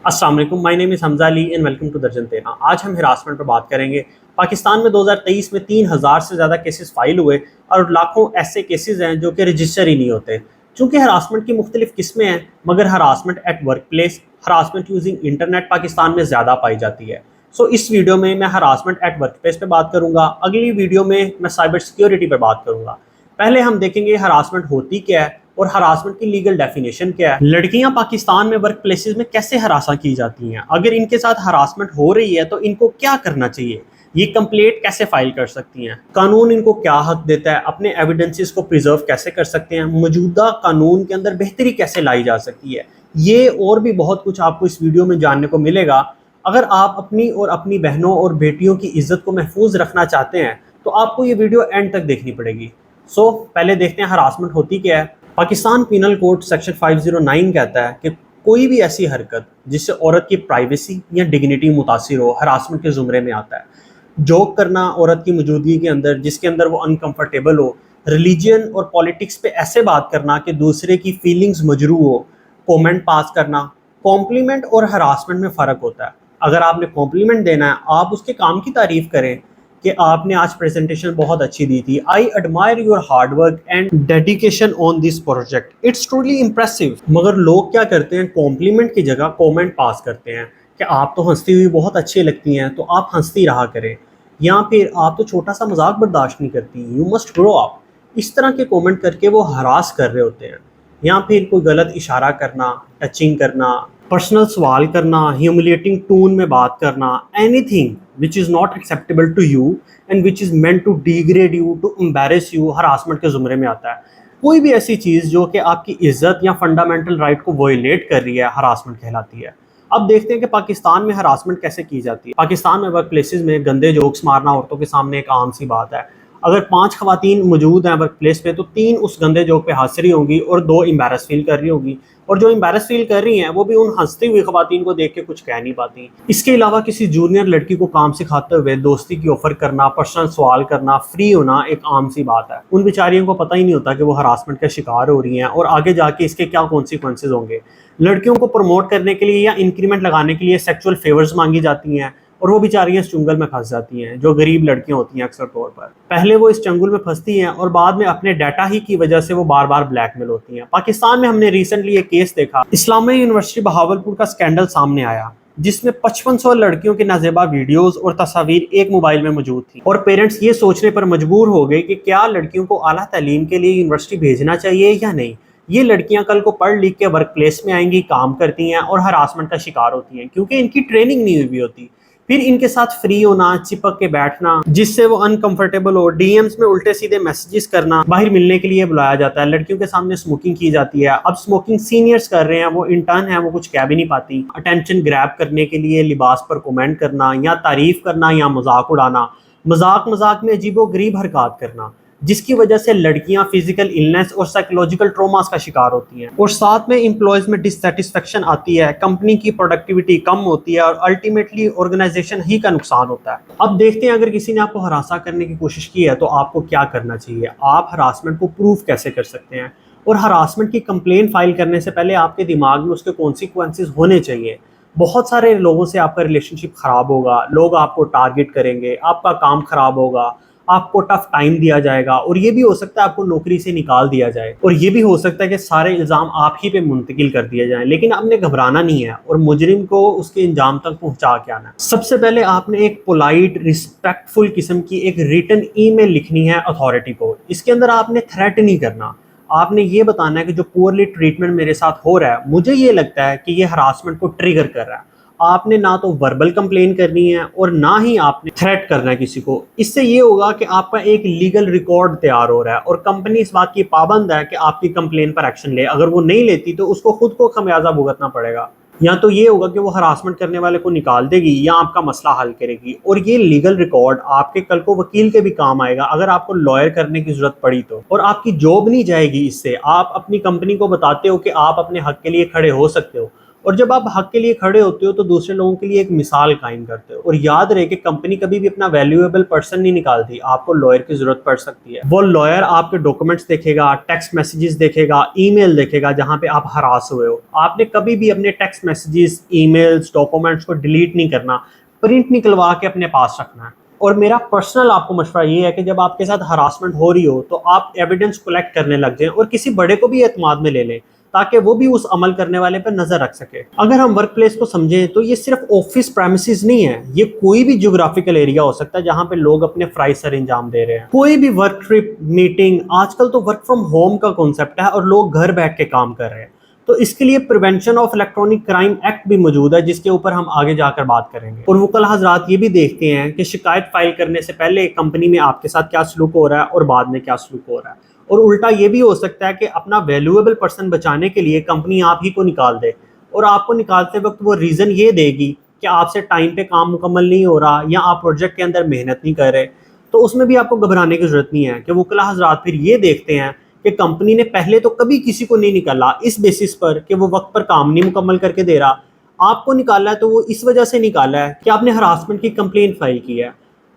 السلام علیکم، مائی نیم از Hamza Ali and welcome to درجن تیرہ۔ آج ہم ہراسمنٹ پر بات کریں گے۔ پاکستان میں 2023 میں 3000 سے زیادہ کیسز فائل ہوئے اور لاکھوں ایسے کیسز ہیں جو کہ رجسٹر ہی نہیں ہوتے۔ چونکہ ہراسمنٹ کی مختلف قسمیں ہیں، مگر harassment at workplace, harassment using internet Pakistan میں زیادہ پائی جاتی ہے۔ اس ویڈیو میں ہراسمنٹ ایٹ ورک پلیس پہ بات کروں گا، اگلی ویڈیو میں سائبر سیکیورٹی پہ بات کروں گا۔ پہلے ہم دیکھیں گے ہراسمنٹ ہوتی کیا ہے اور ہراسمنٹ کی لیگل ڈیفینیشن کیا ہے۔ لڑکیاں پاکستان میں ورک پلیسز میں کیسے ہراساں کی جاتی ہیں، اگر ان کے ساتھ ہراسمنٹ ہو رہی ہے تو ان کو کیا کرنا چاہیے، یہ کمپلینٹ کیسے فائل کر سکتی ہیں، قانون ان کو کیا حق دیتا ہے، اپنے ایویڈنسز کو پریزرو کیسے کر سکتے ہیں، موجودہ قانون کے اندر بہتری کیسے لائی جا سکتی ہے، یہ اور بھی بہت کچھ آپ کو اس ویڈیو میں جاننے کو ملے گا۔ اگر آپ اپنی اور اپنی بہنوں اور بیٹیوں کی عزت کو محفوظ رکھنا چاہتے ہیں تو آپ کو یہ ویڈیو اینڈ تک دیکھنی پڑے گی۔ پہلے دیکھتے ہیں ہراسمنٹ ہوتی کیا ہے۔ پاکستان پینل کوڈ سیکشن 509 کہتا ہے کہ کوئی بھی ایسی حرکت جس سے عورت کی پرائیویسی یا ڈگنیٹی متاثر ہو ہراسمنٹ کے زمرے میں آتا ہے۔ جوک کرنا عورت کی موجودگی کے اندر جس کے اندر وہ انکمفرٹیبل ہو، ریلیجن اور پالیٹکس پہ ایسے بات کرنا کہ دوسرے کی فیلنگز مجروح ہو، کومنٹ پاس کرنا۔ کمپلیمنٹ اور ہراسمنٹ میں فرق ہوتا ہے۔ اگر آپ نے کمپلیمنٹ دینا ہے، آپ اس کے کام کی تعریف کریں کہ آپ نے آج پریزنٹیشن بہت اچھی دی تھی، I admire your hard work and dedication on this project, it's truly impressive. مگر لوگ کیا کرتے ہیں، کمپلیمنٹ کی جگہ کومنٹ پاس کرتے ہیں کہ آپ تو ہنستی ہوئی بہت اچھی لگتی ہیں، تو آپ ہنستی رہا کریں، یا پھر آپ تو چھوٹا سا مذاق برداشت نہیں کرتی، یو مسٹ گرو اپ۔ اس طرح کے کومنٹ کر کے وہ ہراس کر رہے ہوتے ہیں، یا پھر کوئی غلط اشارہ کرنا، ٹچنگ کرنا، پرسنل سوال کرنا، ہیوملیٹنگ ٹون میں بات کرنا، any thing which is not acceptable to you and which is meant to degrade you, to embarrass you، harassment کے زمرے میں آتا ہے۔ کوئی بھی ایسی چیز جو کہ آپ کی عزت یا فنڈامنٹل رائٹ کو وائلیٹ کر رہی ہے ہراسمنٹ کہلاتی ہے۔ اب دیکھتے ہیں کہ پاکستان میں ہراسمنٹ کیسے کی جاتی ہے۔ پاکستان میں ورک پلیسز میں گندے جوکس مارنا عورتوں کے سامنے ایک عام سی بات ہے۔ اگر 5 خواتین موجود ہیں ورک پلیس پہ تو 3 اس گندے جوک پہ ہنس رہی ہوں گی اور 2 امبیرس فیل کر رہی ہوں گی، اور جو امبیرس فیل کر رہی ہیں وہ بھی ان ہنستی ہوئی خواتین کو دیکھ کے کچھ کہہ نہیں پاتی۔ اس کے علاوہ کسی جونیئر لڑکی کو کام سکھاتے ہوئے دوستی کی آفر کرنا، پرسنل سوال کرنا، فری ہونا ایک عام سی بات ہے۔ ان بیچاریوں کو پتہ ہی نہیں ہوتا کہ وہ ہراسمنٹ کا شکار ہو رہی ہیں اور آگے جا کے اس کے کیا کانسیکوینسز ہوں گے۔ لڑکیوں کو پروموٹ کرنے کے لیے یا انکریمنٹ لگانے کے لیے سیکچول فیورز مانگی جاتی ہیں اور وہ بیچاریاں اس چنگل میں پھنس جاتی ہیں، جو غریب لڑکیاں ہوتی ہیں اکثر طور پر۔ پہلے وہ اس چنگل میں پھنستی ہیں اور بعد میں اپنے ڈیٹا ہی کی وجہ سے وہ بار بار بلیک میل ہوتی ہیں۔ پاکستان میں ہم نے ریسنٹلی ایک کیس دیکھا، اسلامیہ یونیورسٹی بہاولپور کا سکینڈل سامنے آیا جس میں 5500 لڑکیوں کے نازیبا ویڈیوز اور تصاویر ایک موبائل میں موجود تھی، اور پیرنٹس یہ سوچنے پر مجبور ہو گئے کہ کیا لڑکیوں کو اعلیٰ تعلیم کے لیے یونیورسٹی بھیجنا چاہیے یا نہیں۔ یہ لڑکیاں کل کو پڑھ لکھ کے ورک پلیس میں آئیں گی، کام کرتی ہیں اور ہراسمنٹ کا شکار ہوتی ہیں کیونکہ ان کی ٹریننگ نہیں ہوئی ہوتی۔ پھر ان کے ساتھ فری ہونا، چپک کے بیٹھنا جس سے وہ انکمفرٹیبل ہو، ڈی ایمز میں الٹے سیدھے میسیجز کرنا، باہر ملنے کے لیے بلایا جاتا ہے، لڑکیوں کے سامنے اسموکنگ کی جاتی ہے۔ اب اسموکنگ سینئرز کر رہے ہیں، وہ انٹرن ہیں، وہ کچھ کہہ بھی نہیں پاتی۔ اٹینشن گریب کرنے کے لیے لباس پر کومنٹ کرنا یا تعریف کرنا یا مذاق اڑانا، مذاق میں عجیب و غریب حرکات کرنا، جس کی وجہ سے لڑکیاں فزیکل النس اور سائیکولوجیکل ٹروماز کا شکار ہوتی ہیں، اور ساتھ میں امپلائیز میں ڈسسیٹسفیکشن آتی ہے، کمپنی کی پروڈکٹیوٹی کم ہوتی ہے اور الٹیمیٹلی آرگنائزیشن ہی کا نقصان ہوتا ہے۔ اب دیکھتے ہیں اگر کسی نے آپ کو ہراساں کرنے کی کوشش کی ہے تو آپ کو کیا کرنا چاہیے، آپ ہراسمنٹ کو پروف کیسے کر سکتے ہیں، اور ہراسمنٹ کی کمپلین فائل کرنے سے پہلے آپ کے دماغ میں اس کے کانسیکوینسز ہونے چاہیے۔ بہت سارے لوگوں سے آپ کا ریلیشن شپ خراب ہوگا، لوگ آپ کو ٹارگٹ کریں گے، آپ کا کام خراب ہوگا، آپ کو ٹف ٹائم دیا جائے گا، اور یہ بھی ہو سکتا ہے آپ کو نوکری سے نکال دیا جائے، اور یہ بھی ہو سکتا ہے کہ سارے الزام آپ ہی پہ منتقل کر دیے جائیں۔ لیکن آپ نے گھبرانا نہیں ہے اور مجرم کو اس کے انجام تک پہنچا کے آنا ہے۔ سب سے پہلے آپ نے ایک پولائٹ ریسپیکٹ فل قسم کی ایک ریٹن ای میل لکھنی ہے اتھارٹی کو۔ اس کے اندر آپ نے تھریٹ نہیں کرنا، آپ نے یہ بتانا ہے کہ جو پورلی ٹریٹمنٹ میرے ساتھ ہو رہا ہے، مجھے یہ لگتا ہے کہ یہ ہراسمنٹ کو ٹریگر کر رہا ہے۔ آپ نے نہ تو وربل کمپلین کرنی ہے اور نہ ہی آپ نے تھریٹ کرنا ہے کسی کو۔ اس سے یہ ہوگا کہ آپ کا ایک لیگل ریکارڈ تیار ہو رہا ہے، اور کمپنی اس بات کی پابند ہے کہ آپ کی کمپلین پر ایکشن لے۔ اگر وہ نہیں لیتی تو اس کو خود کو خمیازہ بھگتنا پڑے گا، یا تو یہ ہوگا کہ وہ ہراسمنٹ کرنے والے کو نکال دے گی یا آپ کا مسئلہ حل کرے گی، اور یہ لیگل ریکارڈ آپ کے کل کو وکیل کے بھی کام آئے گا اگر آپ کو لائر کرنے کی ضرورت پڑی تو، اور آپ کی جاب نہیں جائے گی اس سے۔ آپ اپنی کمپنی کو بتاتے ہو کہ آپ اپنے حق کے لیے کھڑے ہو سکتے ہو، اور جب آپ حق کے لیے کھڑے ہوتے ہو تو دوسرے لوگوں کے لیے ایک مثال قائم کرتے ہو. اور یاد رہے کہ کمپنی کبھی بھی اپنا ویلیویبل پرسن نہیں نکالتی, آپ کو لائر کی ضرورت پڑ سکتی ہے. وہ لائر آپ کے ڈاکومنٹس دیکھے گا, ٹیکسٹ میسیجز دیکھے گا, ای میل دیکھے گا جہاں پہ آپ ہراس ہوئے ہو. آپ نے کبھی بھی اپنے text messages, e mails, documents کو ڈیلیٹ نہیں کرنا, پرنٹ نکلوا کے اپنے پاس رکھنا ہے. اور میرا پرسنل آپ کو مشورہ یہ ہے کہ جب آپ کے ساتھ ہراسمنٹ ہو رہی ہو تو آپ ایویڈنس کلیکٹ کرنے لگ جائیں اور کسی بڑے کو بھی اعتماد میں لے لیں تاکہ وہ بھی اس عمل کرنے والے پر نظر رکھ سکے. اگر ہم ورک پلیس کو سمجھیں تو یہ صرف آفس پریمیسز نہیں ہے, یہ کوئی بھی جغرافیکل ایریا ہو سکتا ہے جہاں پہ لوگ اپنے فرائض سر انجام دے رہے ہیں. کوئی بھی ورک ٹرپ, میٹنگ, آج کل تو ورک فرام ہوم کا کانسیپٹ ہے اور لوگ گھر بیٹھ کے کام کر رہے ہیں. تو اس کے لیے prevention of electronic crime act بھی موجود ہے جس کے اوپر ہم آگے جا کر بات کریں گے. اور وکلاء حضرات یہ بھی دیکھتے ہیں کہ شکایت فائل کرنے سے پہلے کمپنی میں آپ کے ساتھ کیا سلوک ہو رہا ہے اور بعد میں کیا سلوک ہو رہا ہے. اور الٹا یہ بھی ہو سکتا ہے کہ اپنا ویلیویبل پرسن بچانے کے لیے کمپنی آپ ہی کو نکال دے, اور آپ کو نکالتے وقت وہ ریزن یہ دے گی کہ آپ سے ٹائم پہ کام مکمل نہیں ہو رہا یا آپ پروجیکٹ کے اندر محنت نہیں کر رہے. تو اس میں بھی آپ کو گھبرانے کی ضرورت نہیں ہے کہ وکلاء حضرات پھر یہ دیکھتے ہیں کہ کمپنی نے پہلے تو کبھی کسی کو نہیں نکالا اس بیسس پر کہ وہ وقت پر کام نہیں مکمل کر کے دے رہا. آپ کو نکالا ہے تو وہ اس وجہ سے نکالا ہے کہ آپ نے ہراسمنٹ کی کمپلین فائل کی ہے.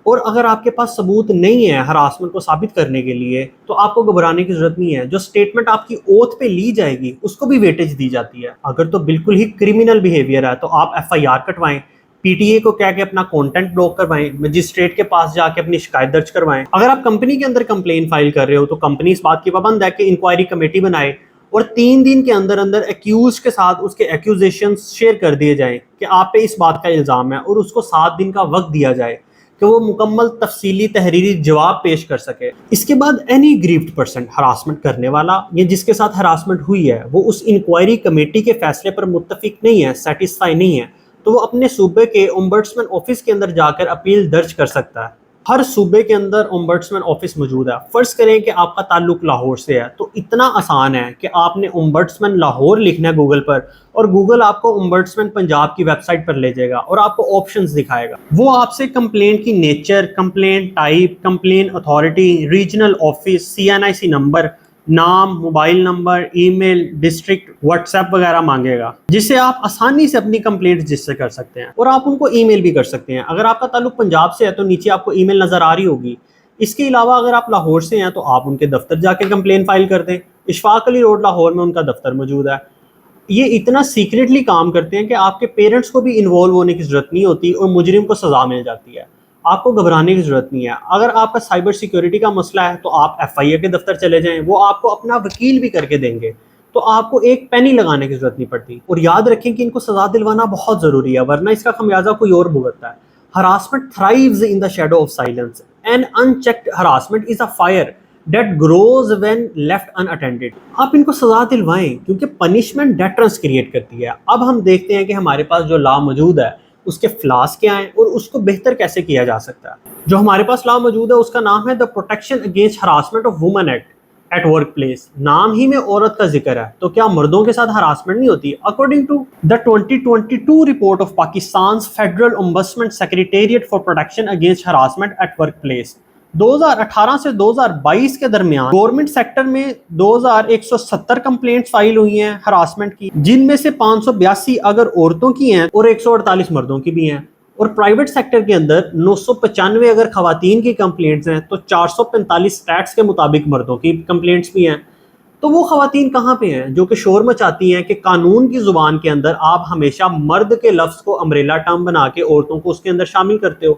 اور اگر آپ کے پاس ثبوت نہیں ہے ہراسمنٹ کو ثابت کرنے کے لیے تو آپ کو گھبرانے کی ضرورت نہیں ہے. جو سٹیٹمنٹ آپ کی اوتھ پہ لی جائے گی اس کو بھی ویٹیج دی جاتی ہے. اگر تو بالکل ہی کرمینل بیہیویئر ہے تو آپ ایف آئی آر کٹوائیں, پی ٹی اے کو کہہ کے اپنا کانٹینٹ بلاک کروائیں, مجسٹریٹ کے پاس جا کے اپنی شکایت درج کروائیں. اگر آپ کمپنی کے اندر کمپلین فائل کر رہے ہو تو کمپنی اس بات کی پابند ہے کہ انکوائری کمیٹی بنائے اور 3 دن کے اندر اندر ایکیوز کے ساتھ اس کے ایکیوزیشنز شیئر کر دیے جائیں کہ آپ پہ اس بات کا الزام ہے, اور اس کو 7 دن کا وقت دیا جائے کہ وہ مکمل تفصیلی تحریری جواب پیش کر سکے. اس کے بعد اینی گریفڈ پرسن, ہراسمنٹ کرنے والا یا جس کے ساتھ ہراسمنٹ ہوئی ہے, وہ اس انکوائری کمیٹی کے فیصلے پر متفق نہیں ہے, سیٹسفائی نہیں ہے, تو وہ اپنے صوبے کے امبڈسمن آفس کے اندر جا کر اپیل درج کر سکتا ہے. ہر صوبے کے اندر امبڈسمن آفس موجود ہے. فرض کریں کہ آپ کا تعلق لاہور سے ہے تو اتنا آسان ہے کہ آپ نے امبڈسمن لاہور لکھنا ہے گوگل پر, اور گوگل آپ کو امبڈسمن پنجاب کی ویب سائٹ پر لے جائے گا اور آپ کو آپشنز دکھائے گا. وہ آپ سے کمپلینٹ کی nature, complaint type, complain authority, regional office, C N I C number, نام, mobile number, email, district, WhatsApp وغیرہ مانگے گا, جس سے آپ آسانی سے اپنی کمپلینٹ رجسٹر کر سکتے ہیں. اور آپ ان کو ای میل بھی کر سکتے ہیں. اگر آپ کا تعلق پنجاب سے ہے تو نیچے آپ کو ای میل نظر آ رہی ہوگی. اس کے علاوہ اگر آپ لاہور سے ہیں تو آپ ان کے دفتر جا کے کمپلین فائل کر دیں. اشفاق علی روڈ لاہور میں ان کا دفتر موجود ہے. یہ اتنا سیکریٹلی کام کرتے ہیں کہ آپ کے پیرنٹس کو بھی انوالو ہونے کی ضرورت نہیں ہوتی اور مجرم کو سزا مل جاتی ہے. آپ کو گھبرانے کی ضرورت نہیں ہے. اگر آپ کا سائبر سیکیورٹی کا مسئلہ ہے تو آپ ایف آئی اے کے دفتر چلے جائیں, وہ آپ کو اپنا وکیل بھی کر کے دیں گے, تو آپ کو ایک پینی لگانے کی ضرورت نہیں پڑتی. اور یاد رکھیں کہ ان کو سزا دلوانا بہت ضروری ہے, ورنہ اس کا خمیازہ کوئی اور بھگتتا ہے. Harassment thrives in the shadow of silence. An unchecked harassment is a fire that grows when left unattended. آپ ان کو سزا دلوائیں کیونکہ پنشمنٹ ڈیٹرنس کریٹ کرتی ہے. اب ہم دیکھتے ہیں کہ ہمارے پاس جو لا موجود ہے اس کے فلاس کیا ہیں اور اس کو بہتر کیسے کیا جا سکتا ہے. جو ہمارے پاس لا موجود ہے اس کا نام ہے the protection against harassment of women act at workplace. نام ہی میں عورت کا ذکر ہے تو کیا مردوں کے ساتھ ہراسمنٹ نہیں ہوتی؟ According to the 2022 report of پاکستان's federal ombudsman secretariat for protection against harassment at workplace, 2018 سے 2022 کے درمیان گورنمنٹ سیکٹر میں 2170 کمپلینٹس فائل ہوئی ہیں ہراسمنٹ کی, جن میں سے 582 اگر عورتوں کی ہیں اور 148 مردوں کی بھی ہیں. اور پرائیویٹ سیکٹر کے اندر 995 اگر خواتین کی کمپلینٹس ہیں تو 445 سٹیٹس کے مطابق مردوں کی کمپلینٹس بھی ہیں. تو وہ خواتین کہاں پہ ہیں جو کہ شور مچاتی ہیں کہ قانون کی زبان کے اندر آپ ہمیشہ مرد کے لفظ کو امبریلا ٹرم بنا کے عورتوں کو اس کے اندر شامل کرتے ہو,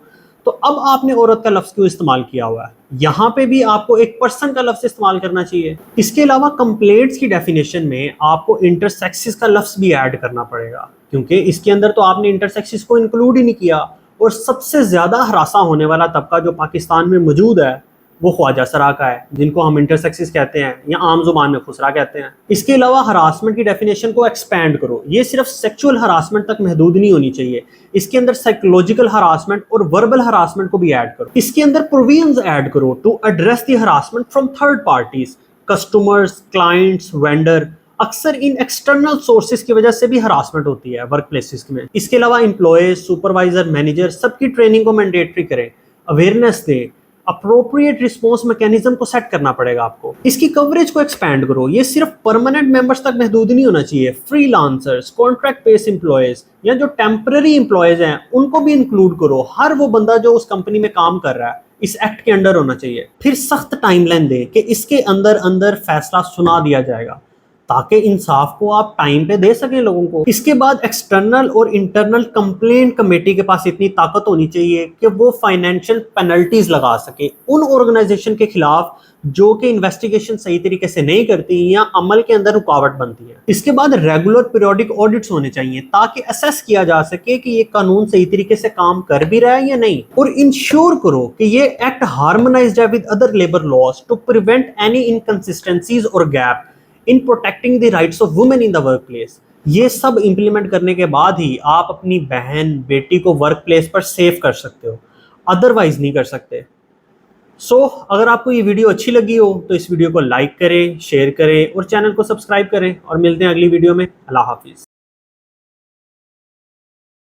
تو اب آپ نے عورت کا لفظ کیوں استعمال کیا ہوا ہے؟ یہاں پہ بھی آپ کو ایک پرسن کا لفظ استعمال کرنا چاہیے. اس کے علاوہ کمپلینٹس کی ڈیفینیشن میں آپ کو انٹرسیکسز کا لفظ بھی ایڈ کرنا پڑے گا, کیونکہ اس کے اندر تو آپ نے انٹرسیکسز کو انکلوڈ ہی نہیں کیا. اور سب سے زیادہ ہراساں ہونے والا طبقہ جو پاکستان میں موجود ہے وہ خواجہ سرا کا ہے, جن کو ہم انٹرسیکسز کہتے ہیں یا عام زبان میں خسرا کہتے ہیں. اس کے علاوہ ہراسمنٹ کی ڈیفینیشن کو ایکسپینڈ کرو, یہ صرف سیکچول ہراسمنٹ تک محدود نہیں ہونی چاہیے. اس کے اندر سائیکولوجیکل ہراسمنٹ اور وربل ہراسمنٹ کو بھی ایڈ کرو. اس کے اندر پروویژنز ایڈ کرو to address the harassment from third parties, customers, clients, vendor. اکثر ان ایکسٹرنل سورسز کی وجہ سے بھی ہراسمنٹ ہوتی ہے ورک پلیسز میں. اس کے علاوہ امپلائیز, سپروائزر, مینیجر سب کی ٹریننگ کو مینڈیٹری کریں, اویئرنیس دیں, اپروپریٹ رسپانس میکینزم کو سیٹ کرنا پڑے گا آپ کو. اس کی کوریج کو ایکسپینڈ کرو. یہ صرف پرماننٹ ممبرس تک محدود نہیں ہونا چاہیے. فری لانسرز، کانٹریکٹ بیس امپلائیز یا جو ٹیمپرری امپلائیز ہیں ان کو بھی انکلوڈ کرو. ہر وہ بندہ جو اس کمپنی میں کام کر رہا ہے اس ایکٹ کے انڈر ہونا چاہیے. پھر سخت ٹائم لائن دیں کہ اس کے اندر فیصلہ سنا دیا جائے گا تاکہ انصاف کو آپ ٹائم پہ دے سکیں لوگوں کو. اس کے بعد ایکسٹرنل اور انٹرنل کمپلینٹ کمیٹی کے پاس اتنی طاقت ہونی چاہیے کہ وہ فائنینشیل پینلٹیز لگا سکے ان آرگنائزیشن کے خلاف جو کہ انویسٹیگیشن صحیح طریقے سے نہیں کرتی یا عمل کے اندر رکاوٹ بنتی ہے. اس کے بعد ریگولر پیریوڈک آڈٹس ہونے چاہیے تاکہ اسیس کیا جا سکے کہ یہ قانون صحیح طریقے سے کام کر بھی رہا ہے یا نہیں. اور انشور کرو کہ یہ ایکٹ ہارمونائزڈ ہے with other labour laws to prevent any inconsistencies اور gap in protecting the rights of women in the workplace. یہ سب امپلیمنٹ کرنے کے بعد ہی آپ اپنی بہن بیٹی کو ورک پلیس پر سیف کر سکتے ہو, ادروائز نہیں کر سکتے. اگر آپ کو یہ ویڈیو اچھی لگی ہو تو اس ویڈیو کو لائک کریں, شیئر کریں اور چینل کو سبسکرائب کریں, اور ملتے ہیں اگلی ویڈیو میں. اللہ حافظ.